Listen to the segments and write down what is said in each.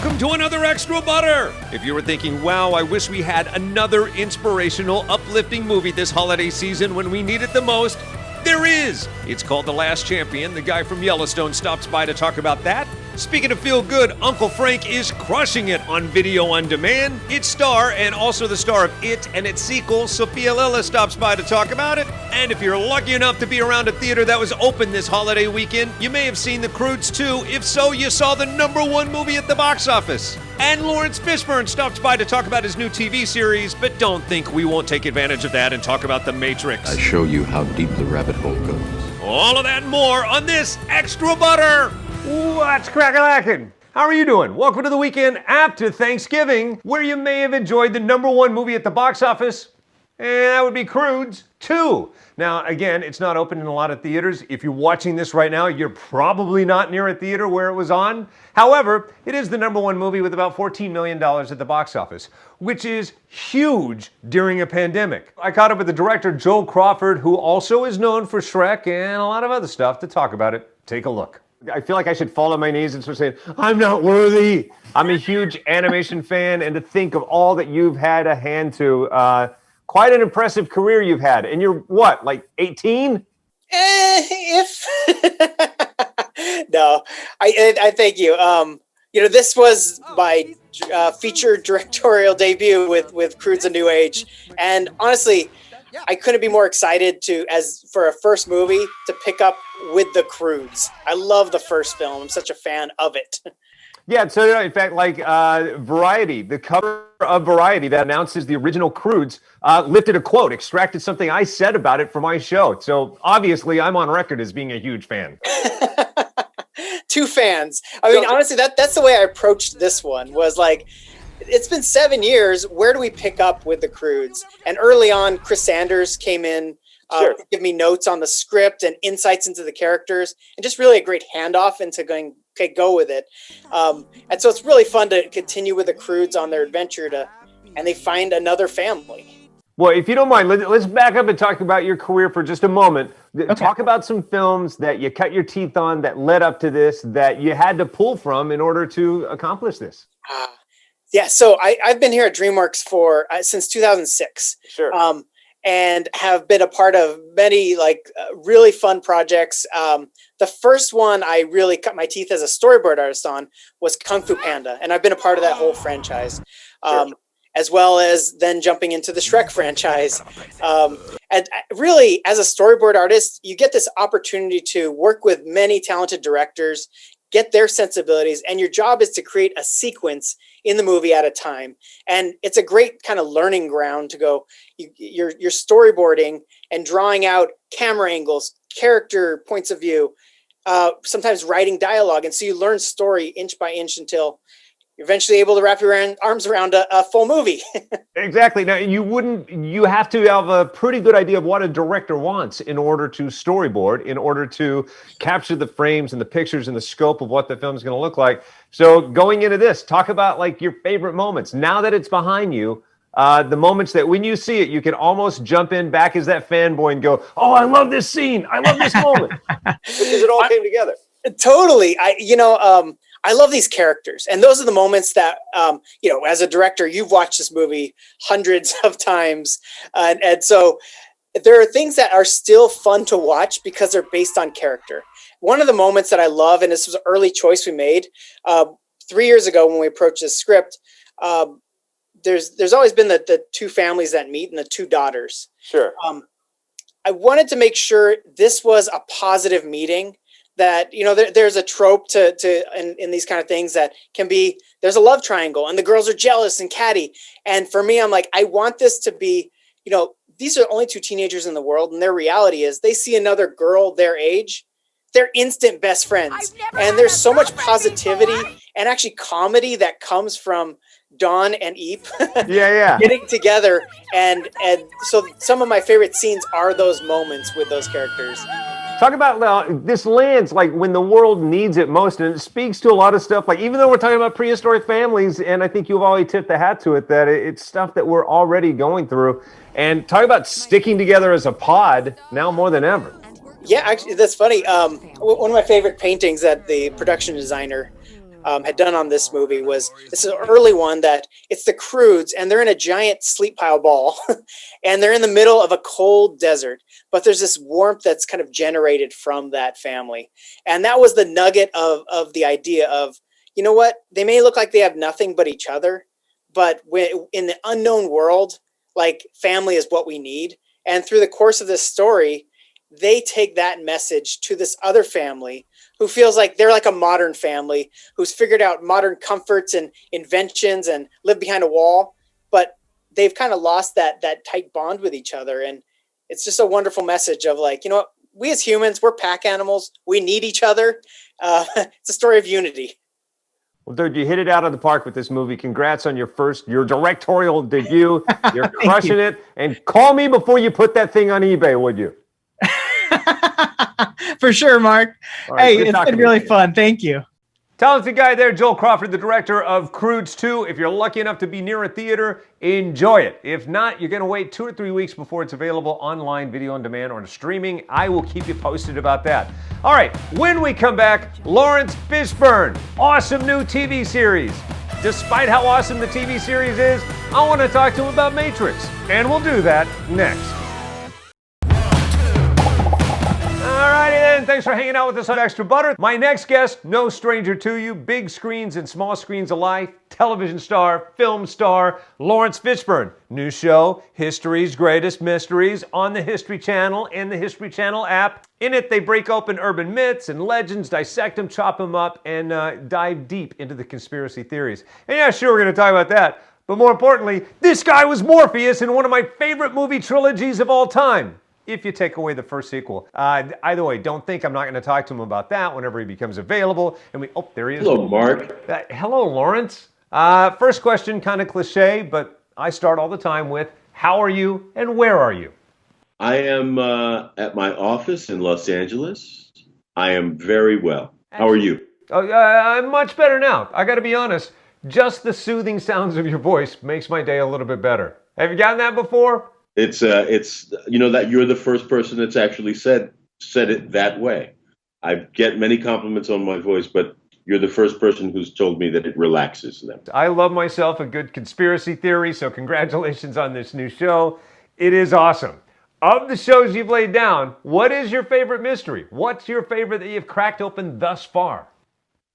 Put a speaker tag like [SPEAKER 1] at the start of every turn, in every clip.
[SPEAKER 1] Welcome to another Extra Butter! If you were thinking, wow, I wish we had another inspirational, uplifting movie this holiday season when we need it the most, there is! It's called The Last Champion. The guy from Yellowstone stops by to talk about that. Speaking of feel good, Uncle Frank is crushing it on video on demand. Its star, and also the star of It and its sequel, Sophia Lillis, stops by to talk about it. And if you're lucky enough to be around a theater that was open this holiday weekend, you may have seen the Croods too. If so, you saw the #1 movie at the box office. And Laurence Fishburne stops by to talk about his new TV series, but don't think we won't take advantage of that and talk about The Matrix.
[SPEAKER 2] I show you how deep the rabbit hole goes.
[SPEAKER 1] All of that and more on this Extra Butter! What's crack-a-lackin'? How are you doing? Welcome to the weekend after Thanksgiving, where you may have enjoyed the #1 movie at the box office, and that would be Croods 2. Now, again, it's not open in a lot of theaters. If you're watching this right now, you're probably not near a theater where it was on. However, it is the #1 movie with about $14 million at the box office, which is huge during a pandemic. I caught up with the director, Joel Crawford, who also is known for Shrek and a lot of other stuff, to talk about it. Take a look. I feel like I should fall on my knees and start saying, I'm not worthy. I'm a huge animation fan, and to think of all that you've had a hand to, quite an impressive career you've had. And you're what, like 18?
[SPEAKER 3] No, I thank you. This was my feature directorial debut with Croods: A New Age, and honestly, I couldn't be more excited for a first movie to pick up with the Croods. I love the first film. I'm such a fan of it.
[SPEAKER 1] Yeah, so in fact, like Variety, the cover of Variety that announces the original Croods lifted a quote, extracted something I said about it for my show. So obviously, I'm on record as being a huge fan.
[SPEAKER 3] Two fans. I mean, honestly, that's the way I approached this one, was like, it's been 7 years. Where do we pick up with the Croods? And early on, Chris Sanders came in, to give me notes on the script and insights into the characters, and just really a great handoff into going, okay, go with it. And so it's really fun to continue with the Croods on their adventure and they find another family.
[SPEAKER 1] Well, if you don't mind, let's back up and talk about your career for just a moment. Okay. Talk about some films that you cut your teeth on that led up to this, that you had to pull from in order to accomplish this.
[SPEAKER 3] Yeah, so I've been here at DreamWorks since 2006.
[SPEAKER 1] Sure.
[SPEAKER 3] And have been a part of many really fun projects. The first one I really cut my teeth as a storyboard artist on was Kung Fu Panda, and I've been a part of that whole franchise, as well as then jumping into the Shrek franchise. And really, as a storyboard artist, you get this opportunity to work with many talented directors, get their sensibilities, and your job is to create a sequence in the movie at a time. And it's a great kind of learning ground to go, you're storyboarding and drawing out camera angles, character points of view, sometimes writing dialogue. And so you learn story inch by inch until you're eventually able to wrap your arms around a full movie.
[SPEAKER 1] Exactly. Now, you have to have a pretty good idea of what a director wants in order to storyboard, in order to capture the frames and the pictures and the scope of what the film's going to look like. So going into this, talk about like your favorite moments. Now that it's behind you, the moments that when you see it, you can almost jump in back as that fanboy and go, oh, I love this scene. I love this moment. Because it all came together.
[SPEAKER 3] Totally. I love these characters, and those are the moments that, as a director, you've watched this movie hundreds of times. And so there are things that are still fun to watch because they're based on character. One of the moments that I love, and this was an early choice we made 3 years ago when we approached this script, there's always been the two families that meet and the two daughters.
[SPEAKER 1] Sure.
[SPEAKER 3] I wanted to make sure this was a positive meeting. That, there's a trope in these kind of things that can be, there's a love triangle and the girls are jealous and catty. And for me, I'm like, I want this to be, these are only two teenagers in the world, and their reality is they see another girl their age, they're instant best friends. And there's so much positivity and actually comedy that comes from Dawn and Eep getting together. And so some of my favorite scenes are those moments with those characters.
[SPEAKER 1] Talk about this lands like when the world needs it most, and it speaks to a lot of stuff. Like, even though we're talking about prehistoric families, and I think you've already tipped the hat to it, that it's stuff that we're already going through. And talk about sticking together as a pod now more than ever.
[SPEAKER 3] Yeah, actually, that's funny. One of my favorite paintings that the production designer had done on this movie was, this is an early one, that it's the Croods, and they're in a giant sleep pile ball, and they're in the middle of a cold desert, but there's this warmth that's kind of generated from that family. And that was the nugget of the idea of, you know what, they may look like they have nothing but each other, but when, in the unknown world, like, family is what we need. And through the course of this story, they take that message to this other family who feels like they're like a modern family who's figured out modern comforts and inventions and live behind a wall, but they've kind of lost that tight bond with each other. And it's just a wonderful message of, like, you know what, we as humans, we're pack animals. We need each other. It's a story of unity.
[SPEAKER 1] Well, dude, you hit it out of the park with this movie. Congrats on your directorial debut. You're crushing it. And call me before you put that thing on eBay, would you?
[SPEAKER 4] For sure, Mark.
[SPEAKER 1] Right,
[SPEAKER 4] hey, it's been really fun. Thank you.
[SPEAKER 1] Talented guy there, Joel Crawford, the director of Croods 2. If you're lucky enough to be near a theater, enjoy it. If not, you're going to wait 2 or 3 weeks before it's available online, video on demand, or on streaming. I will keep you posted about that. All right, when we come back, Laurence Fishburne, awesome new TV series. Despite how awesome the TV series is, I want to talk to him about Matrix, and we'll do that next. Alrighty then, thanks for hanging out with us on Extra Butter. My next guest, no stranger to you, big screens and small screens alike, television star, film star, Laurence Fishburne. New show, History's Greatest Mysteries, on the History Channel and the History Channel app. In it, they break open urban myths and legends, dissect them, chop them up, and dive deep into the conspiracy theories. And yeah, sure, we're going to talk about that. But more importantly, this guy was Morpheus in one of my favorite movie trilogies of all time, if you take away the first sequel. Either way, don't think I'm not going to talk to him about that whenever he becomes available. And oh, there he is.
[SPEAKER 2] Hello, Mark.
[SPEAKER 1] Hello, Laurence. First question, kind of cliche, but I start all the time with, how are you and where are you?
[SPEAKER 2] I am at my office in Los Angeles. I am very well. How are you?
[SPEAKER 1] I'm much better now. I got to be honest. Just the soothing sounds of your voice makes my day a little bit better. Have you gotten that before?
[SPEAKER 2] It's you know that you're the first person that's actually said it that way. I get many compliments on my voice, but you're the first person who's told me that it relaxes them.
[SPEAKER 1] I love myself a good conspiracy theory, so congratulations on this new show. It is awesome. Of the shows you've laid down, what is your favorite mystery? What's your favorite that you've cracked open thus far?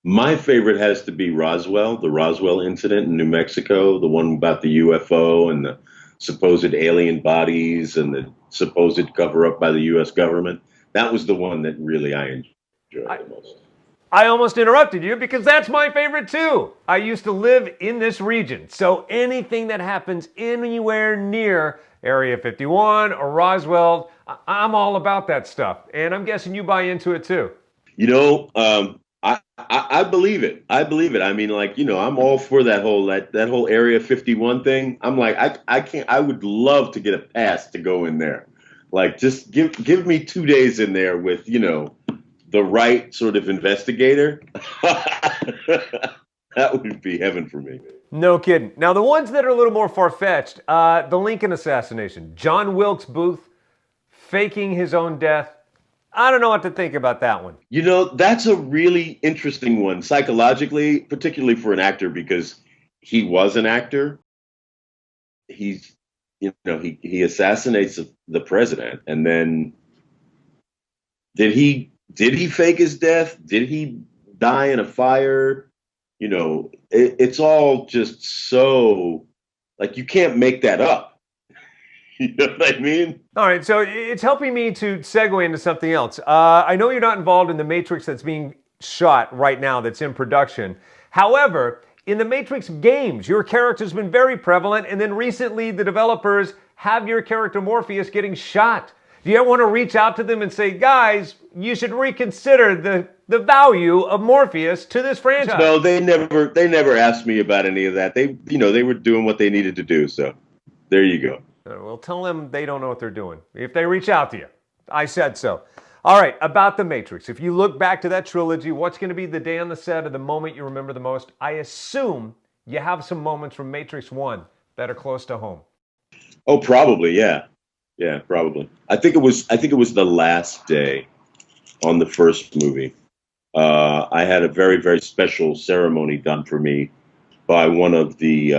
[SPEAKER 2] My favorite has to be Roswell, the Roswell incident in New Mexico, the one about the UFO and the supposed alien bodies and the supposed cover-up by the U.S. government. That was the one that really I enjoyed the most.
[SPEAKER 1] I almost interrupted you because that's my favorite too. I used to live in this region, so anything that happens anywhere near Area 51 or Roswell, I'm all about that stuff. And I'm guessing you buy into it too.
[SPEAKER 2] You know, I believe it. I believe it. I mean, like, you know, I'm all for that whole Area 51 thing. I'm like, I would love to get a pass to go in there. Like, just give me 2 days in there with, you know, the right sort of investigator. That would be heaven for me.
[SPEAKER 1] No kidding. Now, the ones that are a little more far-fetched, the Lincoln assassination, John Wilkes Booth faking his own death. I don't know what to think about that one.
[SPEAKER 2] You know, that's a really interesting one psychologically, particularly for an actor, because he was an actor. He's, you know, he assassinates the president, and then did he fake his death? Did he die in a fire? You know, it's all just so, like, you can't make that up. You know what I mean?
[SPEAKER 1] All right, so it's helping me to segue into something else. I know you're not involved in the Matrix that's being shot right now, that's in production. However, in the Matrix games, your character's been very prevalent, and then recently the developers have your character Morpheus getting shot. Do you ever want to reach out to them and say, guys, you should reconsider the value of Morpheus to this franchise?
[SPEAKER 2] No, they never asked me about any of that. They were doing what they needed to do, so there you go.
[SPEAKER 1] Well, tell them they don't know what they're doing if they reach out to you. I said so. All right, about The Matrix. If you look back to that trilogy, what's going to be the day on the set or the moment you remember the most? I assume you have some moments from Matrix 1 that are close to home.
[SPEAKER 2] Oh, probably, yeah. Yeah, probably. I think it was the last day on the first movie. I had a very, very special ceremony done for me by one of the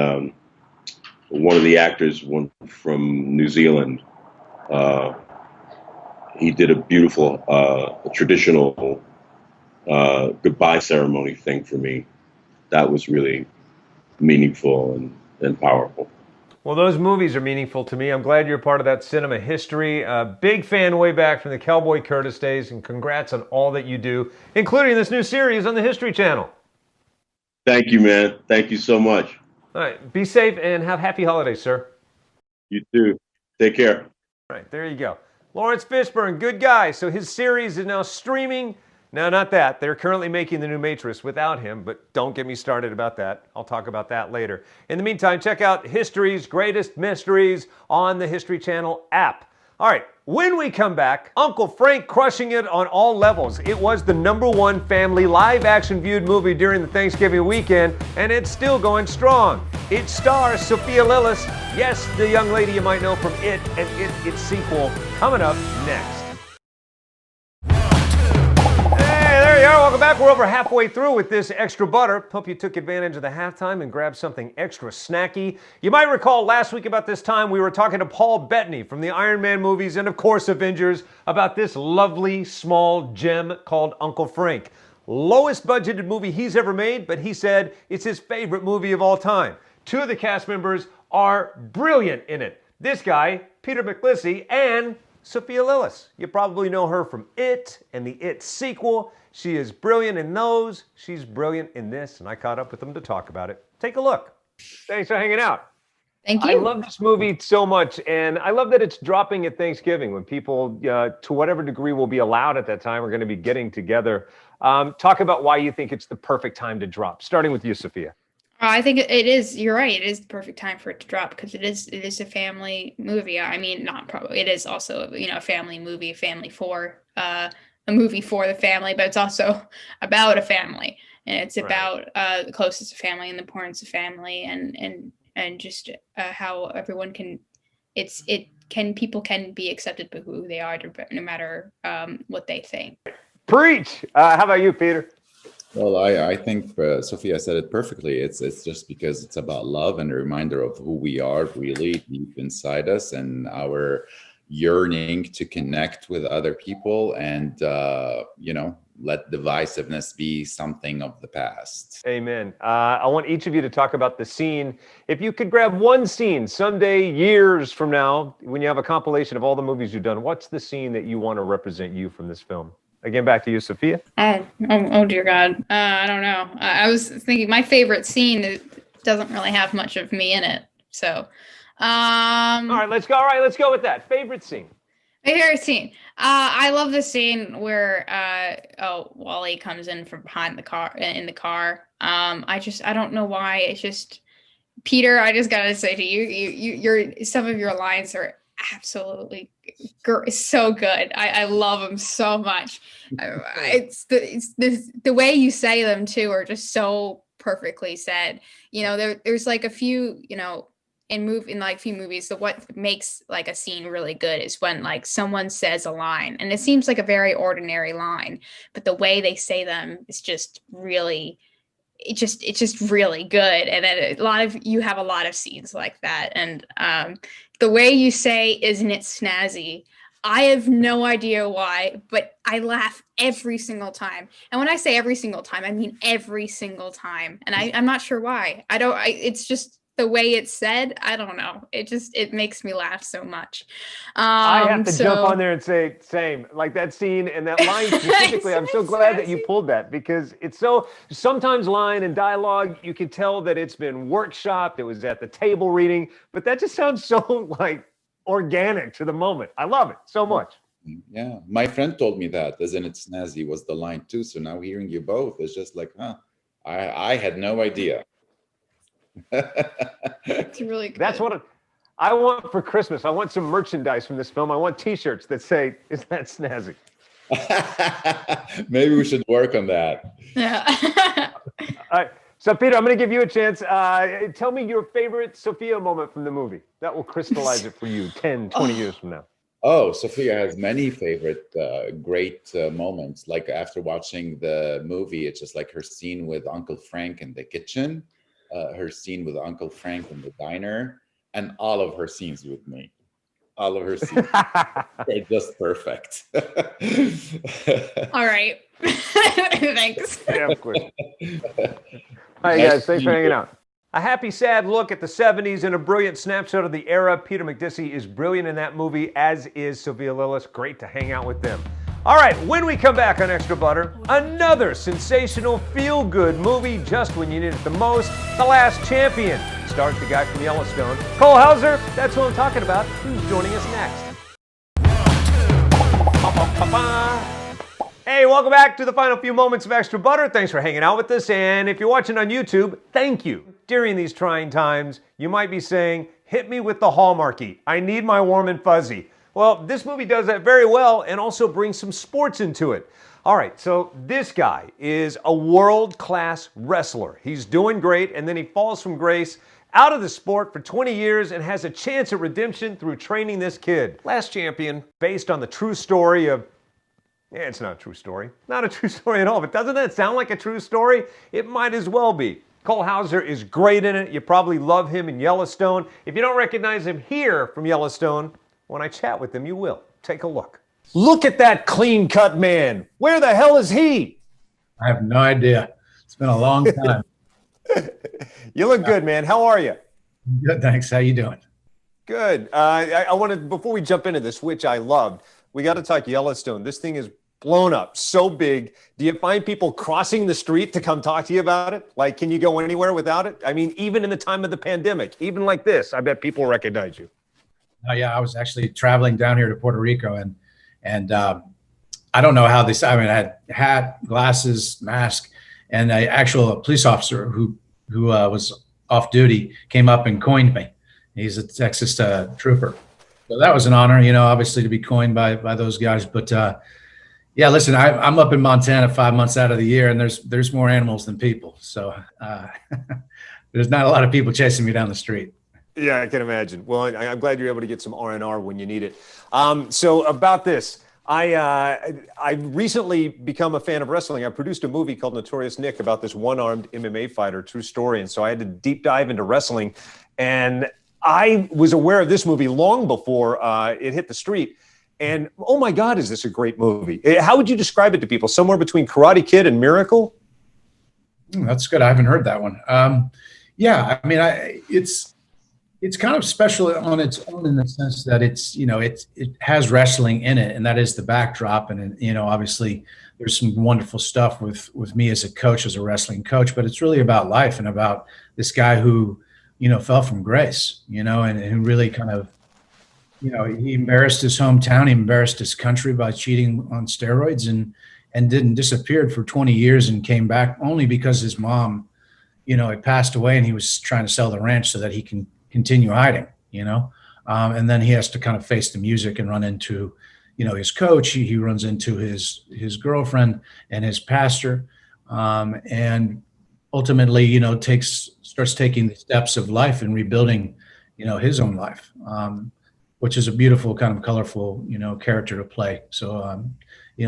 [SPEAKER 2] actors, one from New Zealand. He did a beautiful, traditional goodbye ceremony thing for me. That was really meaningful and powerful.
[SPEAKER 1] Well, those movies are meaningful to me. I'm glad you're part of that cinema history. Big fan way back from the Cowboy Curtis days, and congrats on all that you do, including this new series on the History Channel.
[SPEAKER 2] Thank you, man. Thank you so much.
[SPEAKER 1] All right, be safe and have happy holidays, sir.
[SPEAKER 2] You too. Take care.
[SPEAKER 1] All right, there you go. Laurence Fishburne, good guy. So his series is now streaming. No, not that. They're currently making the new Matrix without him, but don't get me started about that. I'll talk about that later. In the meantime, check out History's Greatest Mysteries on the History Channel app. All right, when we come back, Uncle Frank crushing it on all levels. It was the #1 family live-action viewed movie during the Thanksgiving weekend, and it's still going strong. It stars Sophia Lillis, yes, the young lady you might know from It, and its sequel coming up next. Welcome back. We're over halfway through with this extra butter. Hope you took advantage of the halftime and grabbed something extra snacky. You might recall last week about this time we were talking to Paul Bettany from the Iron Man movies and of course Avengers about this lovely small gem called Uncle Frank. Lowest budgeted movie he's ever made, but he said it's his favorite movie of all time. Two of the cast members are brilliant in it. This guy, Peter Macdissi, and Sophia Lillis. You probably know her from It and the It sequel. She is brilliant in those. She's brilliant in this, and I caught up with them to talk about it. Take a look. Thanks for hanging out.
[SPEAKER 5] Thank you.
[SPEAKER 1] I love this movie so much, and I love that it's dropping at Thanksgiving when people, to whatever degree will be allowed at that time, are going to be getting together. Talk about why you think it's the perfect time to drop, starting with you, Sophia.
[SPEAKER 5] I think it is. You're right. It is the perfect time for it to drop because it is a family movie. I mean, not probably. It is also a family movie, a movie for the family, but it's also about a family, and it's about the closest of family and the importance of family, and just how everyone people can be accepted for who they are, no matter what they think.
[SPEAKER 1] Preach. How about you, Peter?
[SPEAKER 6] Well, I think Sophia said it perfectly. It's just because it's about love and a reminder of who we are really deep inside us and our yearning to connect with other people and, let divisiveness be something of the past.
[SPEAKER 1] Amen. I want each of you to talk about the scene. If you could grab one scene someday, years from now, when you have a compilation of all the movies you've done, what's the scene that you want to represent you from this film? Again, back to you, Sophia.
[SPEAKER 5] Oh dear God. I don't know. I was thinking my favorite scene doesn't really have much of me in it. So,
[SPEAKER 1] all right, let's go. All right, let's go with that. Favorite scene.
[SPEAKER 5] My favorite scene. I love the scene where Wally comes in from behind the car in the car. I don't know why. It's just Peter. I just gotta say to you, some of your lines are absolutely so good. I love them so much. It's the way you say them too are just so perfectly said. There's like a few, in like few movies, what makes like a scene really good is when like someone says a line and it seems like a very ordinary line, but the way they say them is just really, it's just really good. And then you have a lot of scenes like that. And the way you say, "Isn't it snazzy?" I have no idea why, but I laugh every single time. And when I say every single time, I mean every single time. And I'm not sure why. It's just the way it's said. I don't know. It makes me laugh so much.
[SPEAKER 1] I have to jump on there and say same, like that scene and that line specifically. I'm so glad that you pulled that because it's so, sometimes line and dialogue, you can tell that it's been workshopped. It was at the table reading, but that just sounds so like organic to the moment. I love it so much.
[SPEAKER 6] Yeah. My friend told me that, "Isn't it snazzy?" was the line too. So now hearing you both is just like, I had no idea.
[SPEAKER 5] It's really good.
[SPEAKER 1] That's what I want for Christmas. I want some merchandise from this film. I want t-shirts that say, "Isn't that snazzy?"
[SPEAKER 6] Maybe we should work on that.
[SPEAKER 5] Yeah.
[SPEAKER 1] All right. So, Peter, I'm going to give you a chance. Tell me your favorite Sophia moment from the movie. That will crystallize it for you 10, 20 years from now.
[SPEAKER 6] Oh, Sophia has many favorite great moments. Like after watching the movie, it's just like her scene with Uncle Frank in the kitchen, her scene with Uncle Frank in the diner, and all of her scenes with me. All of her scenes are just perfect.
[SPEAKER 5] All right. Thanks.
[SPEAKER 1] Yeah, of course. Hi, guys. Thanks for hanging out. A happy, sad look at the 70s and a brilliant snapshot of the era. Peter Macdissi is brilliant in that movie, as is Sophia Lillis. Great to hang out with them. All right, when we come back on Extra Butter, another sensational feel-good movie just when you need it the most, The Last Champion. Stars the guy from Yellowstone. Cole Hauser, that's who I'm talking about. Who's joining us next? Hey, welcome back to the final few moments of Extra Butter. Thanks for hanging out with us. And if you're watching on YouTube, thank you. During these trying times, you might be saying, hit me with the Hallmarky. I need my warm and fuzzy. Well, this movie does that very well and also brings some sports into it. All right, so this guy is a world-class wrestler. He's doing great, and then he falls from grace out of the sport for 20 years and has a chance at redemption through training this kid. Last Champion, based on the true story of yeah, it's not a true story. Not a true story at all. But doesn't that sound like a true story? It might as well be. Cole Hauser is great in it. You probably love him in Yellowstone. If you don't recognize him here from Yellowstone, when I chat with him, you will. Take a look. Look at that clean-cut man. Where the hell is he?
[SPEAKER 7] I have no idea. It's been a long time.
[SPEAKER 1] You look good, man. How are you?
[SPEAKER 7] Good, thanks. How you doing?
[SPEAKER 1] Good. I wanted, before we jump into this, which I loved, we got to talk Yellowstone. This thing is blown up, so big. Do you find people crossing the street to come talk to you about it? Like, can you go anywhere without it? I mean, even in the time of the pandemic, even like this, I bet people recognize you.
[SPEAKER 7] Oh, yeah, I was actually traveling down here to Puerto Rico, and I don't know how they. I mean, I had hat, glasses, mask, and an actual police officer who was off duty came up and coined me. He's a Texas trooper. So that was an honor, obviously to be coined by those guys. But yeah, listen, I'm up in Montana 5 months out of the year, and there's more animals than people. So there's not a lot of people chasing me down the street.
[SPEAKER 1] Yeah, I can imagine. Well, I'm glad you're able to get some R&R when you need it. So about this, I recently become a fan of wrestling. I produced a movie called Notorious Nick about this one-armed MMA fighter, true story. And so I had to deep dive into wrestling. And I was aware of this movie long before it hit the street. And oh my God, is this a great movie? How would you describe it to people? Somewhere between Karate Kid and Miracle?
[SPEAKER 7] That's good. I haven't heard that one. Yeah, I mean, it's kind of special on its own in the sense that it has wrestling in it, and that is the backdrop. And obviously there's some wonderful stuff with me as a coach, as a wrestling coach, but it's really about life and about this guy who fell from grace, and who really kind of, he embarrassed his hometown, he embarrassed his country by cheating on steroids, and didn't disappeared for 20 years and came back only because his mom, had passed away, and he was trying to sell the ranch so that he can continue hiding, and then he has to kind of face the music and run into, his coach. He runs into his girlfriend and his pastor, and ultimately, starts taking the steps of life and rebuilding, his own life, which is a beautiful kind of colorful, character to play. So,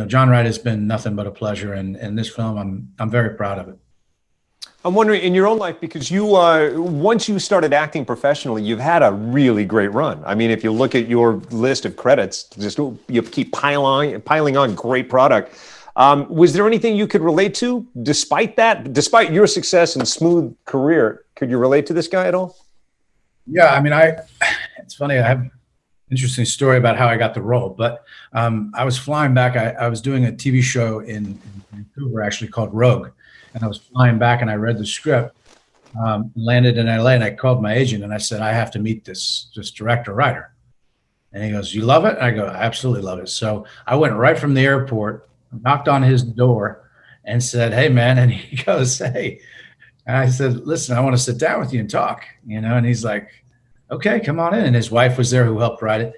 [SPEAKER 7] John Wright has been nothing but a pleasure, and this film, I'm very proud of it.
[SPEAKER 1] I'm wondering, in your own life, because you, once you started acting professionally, you've had a really great run. I mean, if you look at your list of credits, you keep piling on great product. Was there anything you could relate to despite that? Despite your success and smooth career, could you relate to this guy at all?
[SPEAKER 7] Yeah, I mean, it's funny. I have an interesting story about how I got the role, but I was flying back. I was doing a TV show in Vancouver, actually, called Rogue. And I was flying back, and I read the script, landed in LA, and I called my agent, and I said, I have to meet this director writer. And he goes, you love it? And I go, I absolutely love it. So I went right from the airport, knocked on his door, and said, hey, man. And he goes, hey. And I said, listen, I want to sit down with you and talk, and he's like, okay, come on in. And his wife was there who helped write it.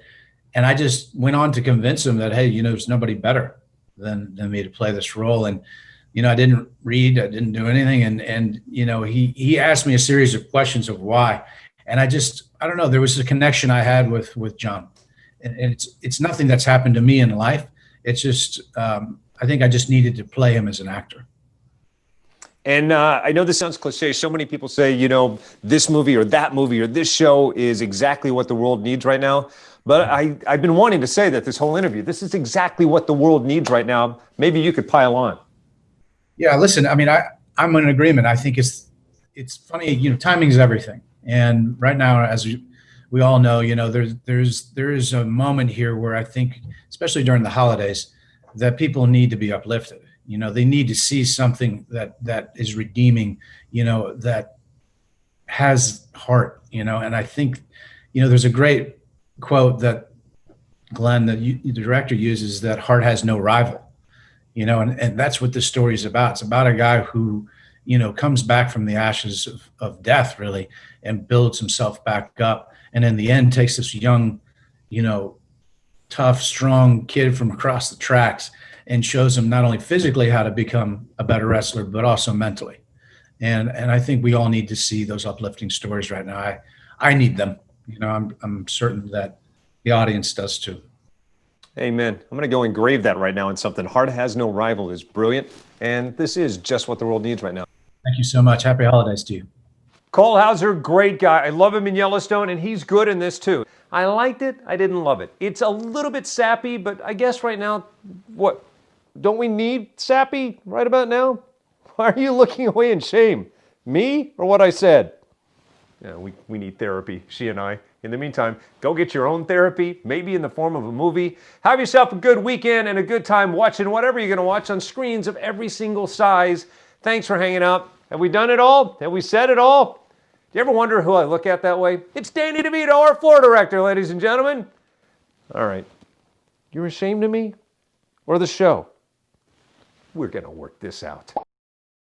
[SPEAKER 7] And I just went on to convince him that, hey, there's nobody better than me to play this role. And I didn't read, I didn't do anything. And he asked me a series of questions of why. And I don't know, there was a connection I had with John. and it's nothing that's happened to me in life. It's just I think I just needed to play him as an actor.
[SPEAKER 1] And I know this sounds cliche. So many people say, you know, this movie or that movie or this show is exactly what the world needs right now. But I've been wanting to say that this whole interview, this is exactly what the world needs right now. Maybe you could pile on.
[SPEAKER 7] Yeah, listen, I mean, I'm in agreement. I think it's funny, you know, timing is everything. And right now, as we all know, you know, there is a moment here where I think, especially during the holidays, that people need to be uplifted. You know, they need to see something that is redeeming, you know, that has heart, you know. And I think, you know, there's a great quote that Glenn, the director, uses, that heart has no rival, you know, and that's what this story is about. It's about a guy who, you know, comes back from the ashes of death, really, and builds himself back up. And in the end, takes this young, you know, tough, strong kid from across the tracks and shows him not only physically how to become a better wrestler, but also mentally. And I think we all need to see those uplifting stories right now. I need them. You know, I'm certain that the audience does too.
[SPEAKER 1] Amen. I'm going to go engrave that right now in something. Heart has no rival is brilliant. And this is just what the world needs right now.
[SPEAKER 7] Thank you so much. Happy holidays to you.
[SPEAKER 1] Cole Hauser, great guy. I love him in Yellowstone, and he's good in this too. I liked it. I didn't love it. It's a little bit sappy, but I guess right now, what? Don't we need sappy right about now? Why are you looking away in shame? Me or what I said? Yeah, we need therapy, she and I. In the meantime, go get your own therapy, maybe in the form of a movie. Have yourself a good weekend and a good time watching whatever you're going to watch on screens of every single size. Thanks for hanging out. Have we done it all? Have we said it all? Do you ever wonder who I look at that way? It's Danny DeVito, our floor director, ladies and gentlemen. All right. You're ashamed of me? Or the show? We're going to work this out.